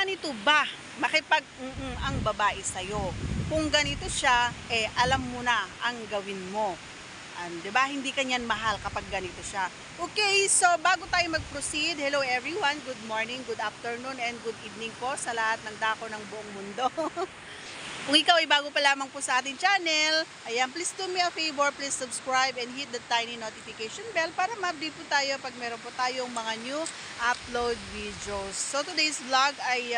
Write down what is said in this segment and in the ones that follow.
ganito ba makipag ang babae sa'yo? Kung ganito siya, alam mo na ang gawin mo. 'Di ba? Hindi ka niyan mahal kapag ganito siya. Okay, so bago tayo mag-proceed, hello everyone, good morning, good afternoon, and good evening po sa lahat ng dako ng buong mundo. Kung ikaw ay bago pa lamang po sa ating channel, ayan, please do me a favor, please subscribe and hit the tiny notification bell para ma-update po tayo pag meron po tayong mga new upload videos. So today's vlog ay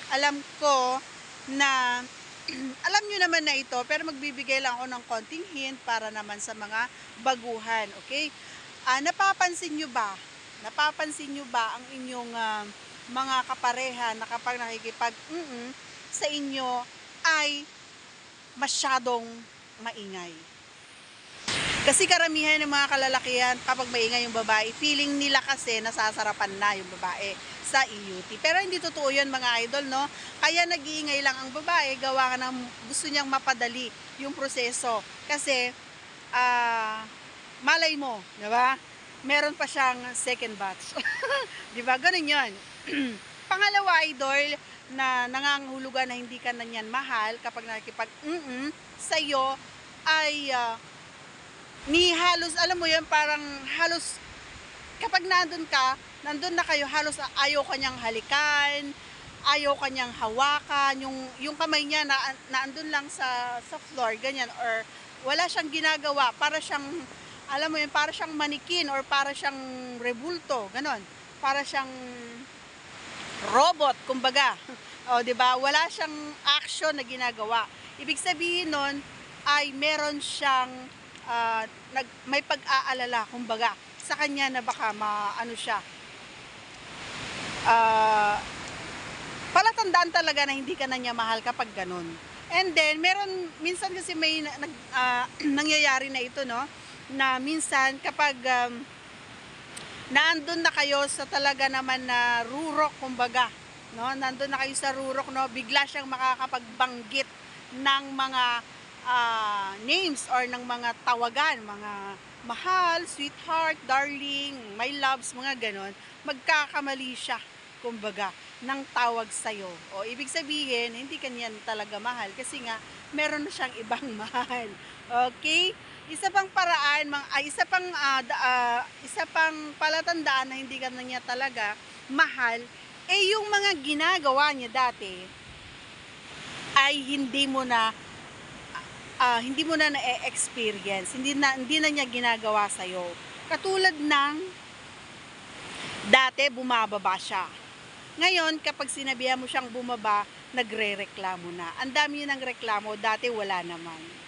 alam ko na alam nyo naman na ito, pero magbibigay lang ako ng konting hint para naman sa mga baguhan, okay? Napapansin nyo ba? Napapansin nyo ba ang inyong mga kapareha na kapag nakikipag sa inyo ay masyadong maingay? Kasi karamihan ng mga kalalakihan, kapag maingay yung babae, feeling nila kasi nasasarapan na yung babae sa EUT. Pero hindi totoo yun, mga idol, no? Kaya nag-iingay lang ang babae, gawa ng gusto niyang mapadali yung proseso. Kasi, malay mo, di ba? Meron pa siyang second batch. Di ba? Ganun yun. Pangalawa, idol, na nangangahulugan na hindi ka na niyan mahal kapag nakikipag sa'yo ay ni halos, alam mo yun, parang halos kapag nandun na kayo, halos ayaw kanyang halikan, ayaw kanyang hawakan, yung kamay niya na andun lang sa floor, ganyan, or wala siyang ginagawa, para siyang, alam mo yun, para siyang manikin or para siyang rebulto, ganon, para siyang robot, kumbaga. O, di ba? Wala siyang action na ginagawa. Ibig sabihin nun ay meron siyang may pag-aalala, kumbaga, sa kanya na baka maano siya. Palatandaan talaga na hindi ka na niya mahal kapag ganun. And then meron minsan kasi may nangyayari na ito, no? Na minsan kapag naandun na kayo sa talaga naman na rurok, kumbaga, no? Nandun na kayo sa rurok, no? Bigla siyang makakapagbanggit ng mga names or ng mga tawagan, mga mahal, sweetheart, darling, my loves, mga ganon. Magkakamali siya, kumbaga, ng tawag sa'yo. O ibig sabihin, hindi ka niyan talaga mahal kasi nga meron na siyang ibang mahal. Okay? Isa pang paraan, isa pang palatandaan na hindi ka na niya talaga mahal, yung mga ginagawa niya dati ay hindi mo na na-experience, hindi na niya ginagawa sa'yo. Katulad ng dati bumababa siya. Ngayon, kapag sinabihan mo siyang bumaba, nagre-reklamo na. Ang dami yun ng reklamo, dati wala naman.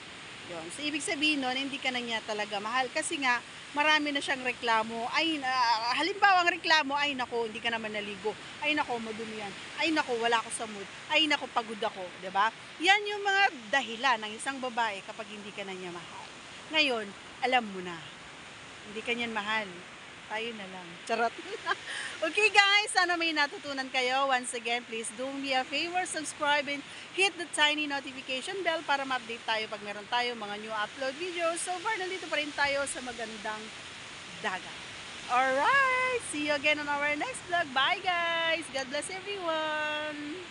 Yun. So, ibig sabihin nun, hindi ka na niya talaga mahal. Kasi nga, marami na siyang reklamo. Halimbawa, ang reklamo, ay nako, hindi ka naman naligo. Ay nako, madumi yan. Ay nako, wala ako sa mood. Ay nako, pagod ako. Diba? Yan yung mga dahilan ng isang babae kapag hindi ka na niya mahal. Ngayon, alam mo na. Hindi ka niyan mahal. Tayo na lang. Charot. Okay guys, sana may natutunan kayo. Once again, please do me a favor, subscribe and hit the tiny notification bell para ma-update tayo pag meron tayo mga new upload videos. So far, nandito pa rin tayo sa magandang dagat. Alright, see you again on our next vlog. Bye guys! God bless everyone!